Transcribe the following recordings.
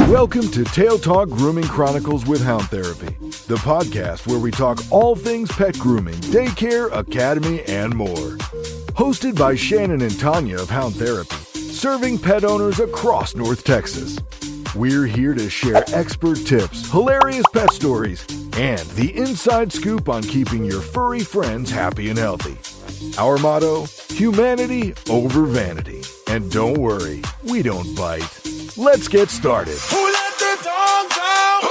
Welcome to Tail Talk Grooming Chronicles with Hound Therapy, the podcast where we talk all things pet grooming, daycare, academy, and more. Hosted by Shannon and Tanya of Hound Therapy, serving pet owners across North Texas. We're here to share expert tips, hilarious pet stories, and the inside scoop on keeping your furry friends happy and healthy. Our motto, humanity over vanity. And don't worry, we don't bite. Let's get started. Who let the dogs out?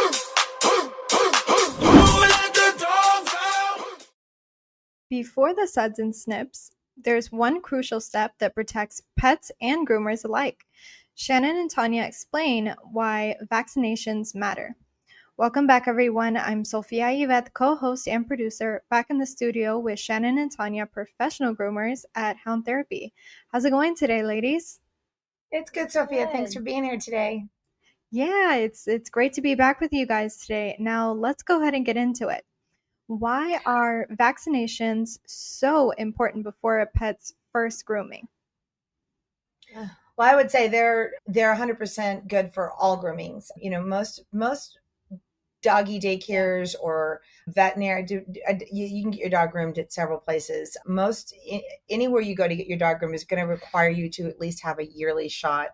Who let the dogs out? Before the suds and snips, there's one crucial step that protects pets and groomers alike. Shannon and Tanya explain why vaccinations matter. Welcome back, everyone. I'm Sophia Yvette, co-host and producer, back in the studio with Shannon and Tanya, professional groomers at Hound Therapy. How's it going today, ladies? It's good, Sophia. Good. Thanks for being here today. Yeah, it's great to be back with you guys today. Now, let's go ahead and get into it. Why are vaccinations so important before a pet's first grooming? Well, I would say they're 100% good for all groomings. You know, most doggy daycares or veterinary, you can get your dog groomed at several places. Anywhere you go to get your dog groomed is going to require you to at least have a yearly shot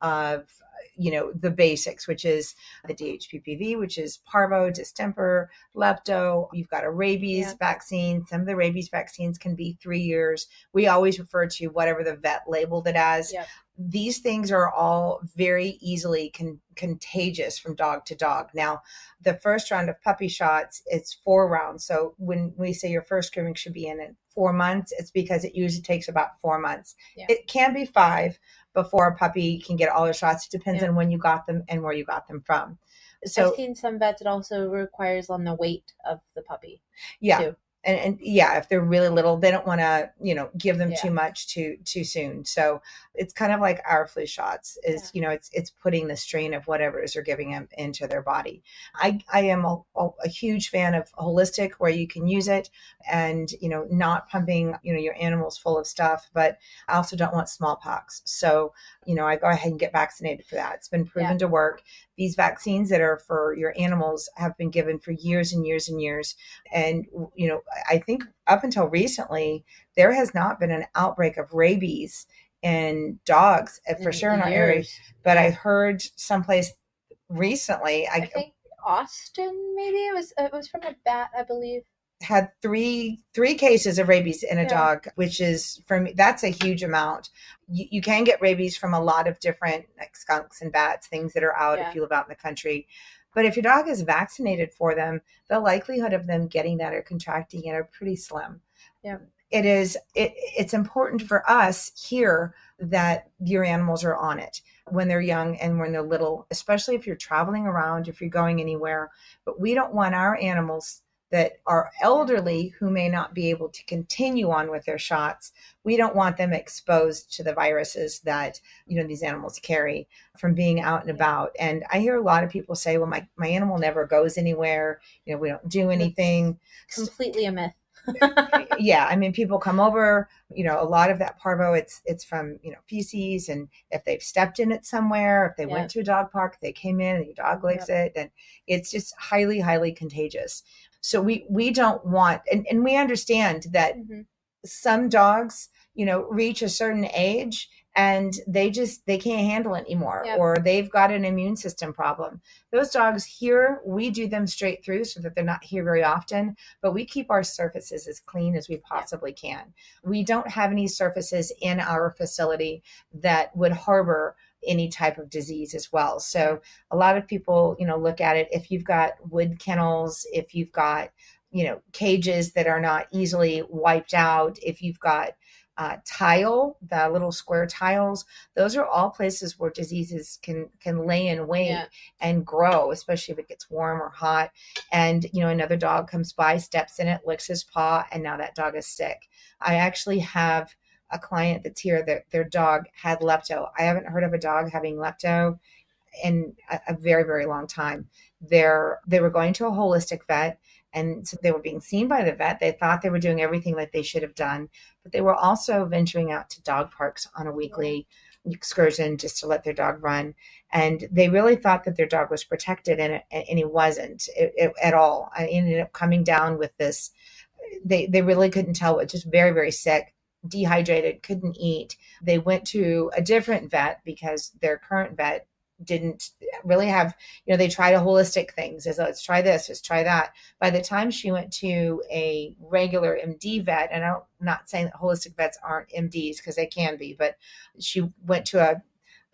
of, the basics, which is the DHPPV, which is parvo, distemper, lepto. You've got a rabies vaccine. Some of the rabies vaccines can be 3 years. We always refer to whatever the vet labeled it as. Yep. These things are all very easily contagious from dog to dog. Now, the first round of puppy shots, it's 4 rounds. So when we say your first grooming should be in 4 months, it's because it usually takes about 4 months. Yeah. It can be 5 before a puppy can get all their shots. It depends on when you got them and where you got them from. So I've seen some vets, it also requires on the weight of the puppy. Yeah. Too. And if they're really little, they don't want to, give them too much too soon. So it's kind of like our flu shots is, it's putting the strain of whatever it is they're giving them into their body. I am a huge fan of holistic where you can use it and, not pumping, your animals full of stuff, but I also don't want smallpox. So, I go ahead and get vaccinated for that. It's been proven to work. These vaccines that are for your animals have been given for years and years and years. And, I think up until recently, there has not been an outbreak of rabies in dogs for sure in our area. But I heard someplace recently, I think Austin, maybe it was from a bat, I believe. Had three cases of rabies in a dog, which is that's a huge amount. You can get rabies from a lot of different like skunks and bats, things that are out if you live out in the country. But if your dog is vaccinated for them, the likelihood of them getting that or contracting it are pretty slim. Yeah. It's important for us here that your animals are on it when they're young and when they're little, especially if you're traveling around, if you're going anywhere. But we don't want our animals that are elderly who may not be able to continue on with their shots. We don't want them exposed to the viruses that, these animals carry from being out and about. And I hear a lot of people say, well, my animal never goes anywhere. We don't do anything. That's completely a myth. Yeah. I mean, people come over, a lot of that parvo, it's from, feces. And if they've stepped in it somewhere, if they went to a dog park, they came in and your dog licks it, and it's just highly, highly contagious. So we don't want, and we understand that some dogs, reach a certain age and they can't handle it anymore, or they've got an immune system problem. Those dogs here, we do them straight through so that they're not here very often, but we keep our surfaces as clean as we possibly can. We don't have any surfaces in our facility that would harbor any type of disease as well. So a lot of people, look at it, if you've got wood kennels, if you've got, cages that are not easily wiped out, if you've got tile, the little square tiles, those are all places where diseases can lay in wait and grow, especially if it gets warm or hot. And, another dog comes by, steps in it, licks his paw, and now that dog is sick. I actually have a client that's here that their dog had lepto. I haven't heard of a dog having lepto in a very, very long time. They were going to a holistic vet, And so they were being seen by the vet. They thought they were doing everything that they should have done, but they were also venturing out to dog parks on a weekly excursion just to let their dog run. And they really thought that their dog was protected, and he wasn't at all. I ended up coming down with this. They really couldn't tell what, just very, very sick, dehydrated, couldn't eat. They went to a different vet because their current vet didn't really have, they tried a holistic things as let's try this, let's try that. By the time she went to a regular MD vet, and I'm not saying that holistic vets aren't MDs because they can be, but she went to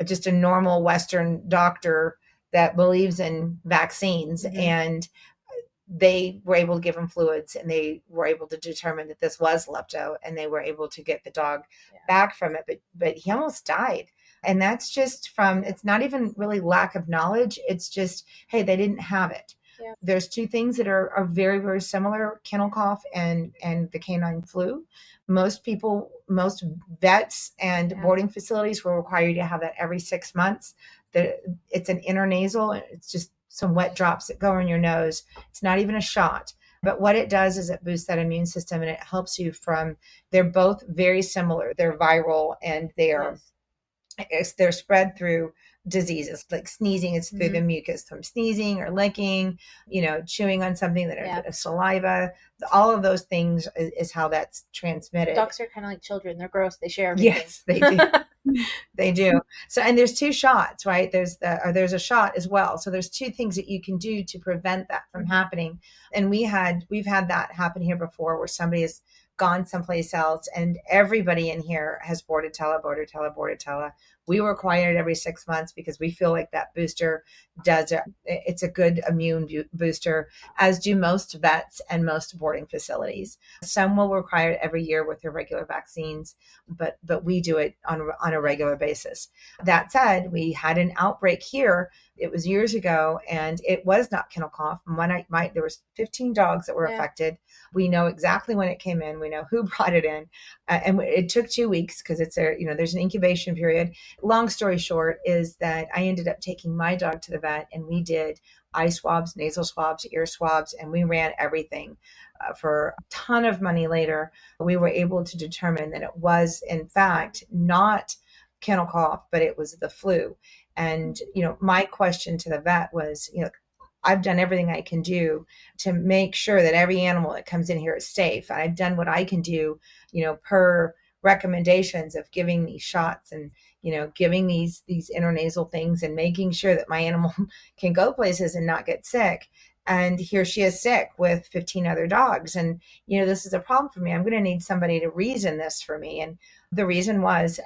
just a normal Western doctor that believes in vaccines, and they were able to give him fluids, and they were able to determine that this was lepto, and they were able to get the dog back from it. But he almost died. And that's just from, it's not even really lack of knowledge. It's just, hey, they didn't have it. Yeah. There's two things that are very, very similar: kennel cough and the canine flu. Most vets and boarding facilities will require you to have that every 6 months. It's an intranasal. It's just some wet drops that go in your nose. It's not even a shot. But what it does is it boosts that immune system, and it helps you they're both very similar. They're viral, and they're spread through diseases like sneezing. It's through the mucus from sneezing or licking, chewing on something that saliva. All of those things is how that's transmitted. Dogs are kind of like children. They're gross. They share everything. Yes, they do. They do. So, and there's 2 shots, right? There's a shot as well. So there's 2 things that you can do to prevent that from happening. And we've had that happen here before, where somebody has gone someplace else, and everybody in here has Bordetella. We require it every 6 months because we feel like that booster it's a good immune booster, as do most vets and most boarding facilities. Some will require it every year with their regular vaccines, but we do it on a regular basis. That said, we had an outbreak here. It was years ago, and it was not kennel cough. There was 15 dogs that were affected. We know exactly when it came in. We know who brought it in, and it took 2 weeks because there's an incubation period. Long story short is that I ended up taking my dog to the vet, and we did eye swabs, nasal swabs, ear swabs, and we ran everything. For a ton of money later, we were able to determine that it was, in fact, not kennel cough, but it was the flu. And, my question to the vet was, I've done everything I can do to make sure that every animal that comes in here is safe. I've done what I can do, per recommendations of giving these shots and, giving these intranasal things and making sure that my animal can go places and not get sick. And here she is sick with 15 other dogs. And, this is a problem for me. I'm going to need somebody to reason this for me. And the reason was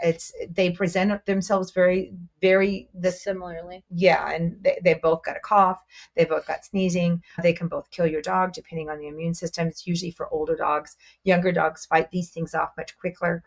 they present themselves very, very similarly. Yeah. And they both got a cough. They both got sneezing. They can both kill your dog depending on the immune system. It's usually for older dogs. Younger dogs fight these things off much quicker,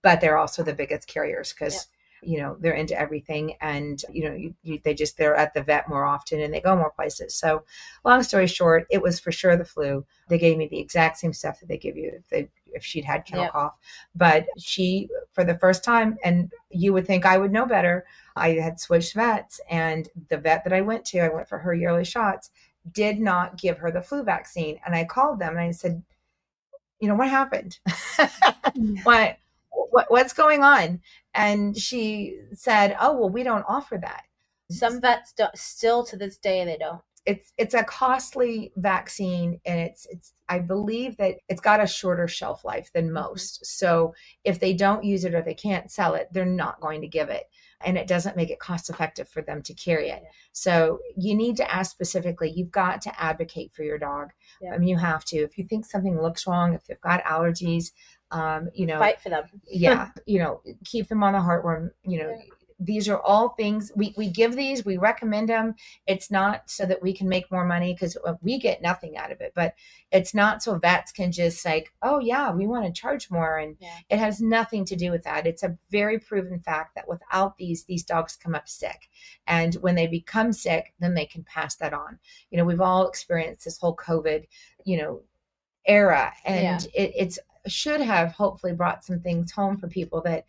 but they're also the biggest carriers because they're into everything, and they're at the vet more often, and they go more places. So long story short, it was for sure the flu. They gave me the exact same stuff that they give you if she'd had kennel cough, but she, for the first time, and you would think I would know better, I had switched vets, and the vet that I went for her yearly shots, did not give her the flu vaccine. And I called them and I said, what happened? What's going on? And she said, oh, well, we don't offer that. Some vets still to this day, they don't. It's a costly vaccine, and it's I believe that it's got a shorter shelf life than most. So if they don't use it or they can't sell it, they're not going to give it. And it doesn't make it cost effective for them to carry it. So you need to ask specifically. You've got to advocate for your dog. Yeah. You have to. If you think something looks wrong, if they've got allergies, fight for them. Yeah. Keep them on the heartworm. These are all things we give these, we recommend them. It's not so that we can make more money, because we get nothing out of it, but it's not so vets can just like, oh yeah, we want to charge more. And it has nothing to do with that. It's a very proven fact that without these dogs come up sick. And when they become sick, then they can pass that on. We've all experienced this whole COVID, era, and it's should have hopefully brought some things home for people that,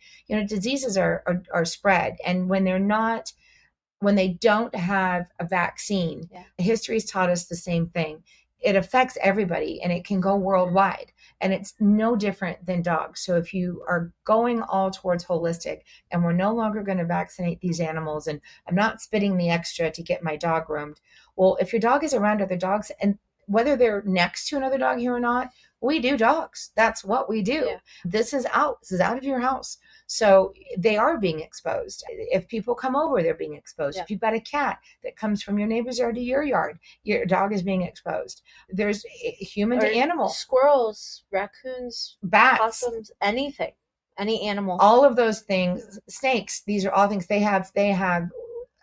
diseases are spread. And when they don't have a vaccine, history has taught us the same thing. it affects everybody and it can go worldwide. And it's no different than dogs. So if you are going all towards holistic and we're no longer going to vaccinate these animals, and I'm not spitting the extra to get my dog groomed. Well, if your dog is around other dogs, and whether they're next to another dog here or not, we do dogs. That's what we do. Yeah. This is out of your house. So they are being exposed. If people come over, they're being exposed. Yeah. If you've got a cat that comes from your neighbor's yard to your yard, your dog is being exposed. There's human to animal. Squirrels, raccoons, Bats. possums, anything, any animal. All of those things, snakes, these are all things they have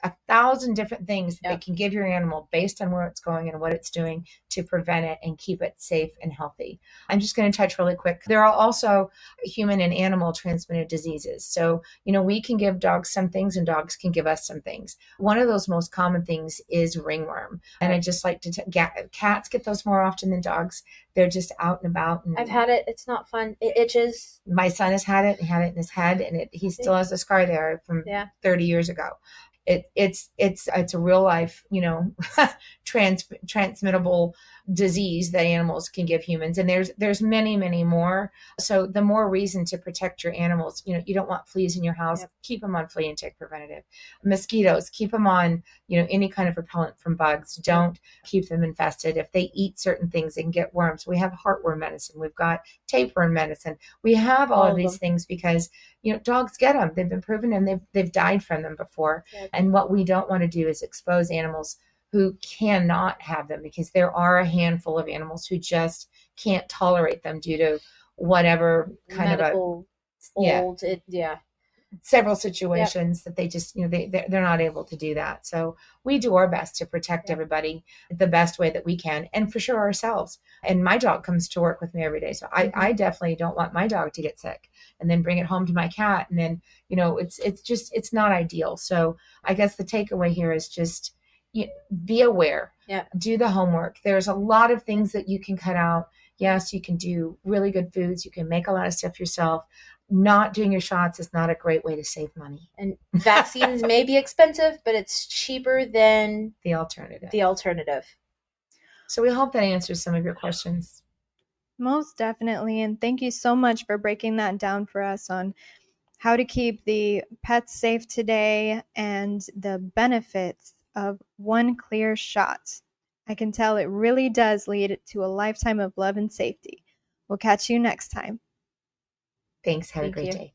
1,000 different things that they can give your animal based on where it's going and what it's doing to prevent it and keep it safe and healthy. I'm just going to touch really quick. There are also human and animal transmitted diseases. So, we can give dogs some things and dogs can give us some things. One of those most common things is ringworm. And I just like to cats get those more often than dogs. They're just out and about. And I've had it. It's not fun. It itches. my son has had it. He had it in his head, and he still has a scar there from 30 years ago. It's a real life, transmittable disease that animals can give humans. And there's many, many more. So the more reason to protect your animals, you don't want fleas in your house, keep them on flea and tick preventative. Mosquitoes, keep them on, any kind of repellent from bugs. Don't keep them infested. If they eat certain things, they can get worms. We have heartworm medicine. We've got tapeworm medicine. We have all of these things because, dogs get them. They've been proven and they've died from them before. Yeah. And what we don't want to do is expose animals who cannot have them, because there are a handful of animals who just can't tolerate them due to whatever kind medical, of several situations that they just, they're not able to do that. So we do our best to protect everybody the best way that we can, and for sure ourselves. And my dog comes to work with me every day. So I definitely don't want my dog to get sick and then bring it home to my cat. And then, it's not ideal. So I guess the takeaway here is just, be aware, do the homework. There's a lot of things that you can cut out. Yes, you can do really good foods. You can make a lot of stuff yourself. Not doing your shots is not a great way to save money. And vaccines may be expensive, but it's cheaper than the alternative. So we hope that answers some of your questions. Most definitely. And thank you so much for breaking that down for us on how to keep the pets safe today and the benefits of one clear shot. I can tell it really does lead to a lifetime of love and safety. We'll catch you next time. Thanks. Have a great day.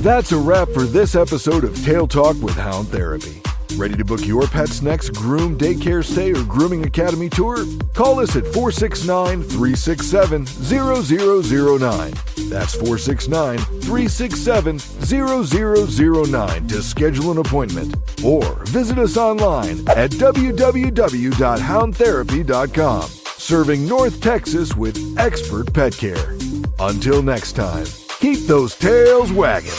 That's a wrap for this episode of Tail Talk with Hound Therapy. Ready to book your pet's next groom, daycare stay, or grooming academy tour? Call us at 469-367-0009. That's 469-367-0009 to schedule an appointment. Or visit us online at www.houndtherapy.com. Serving North Texas with expert pet care. Until next time, keep those tails wagging.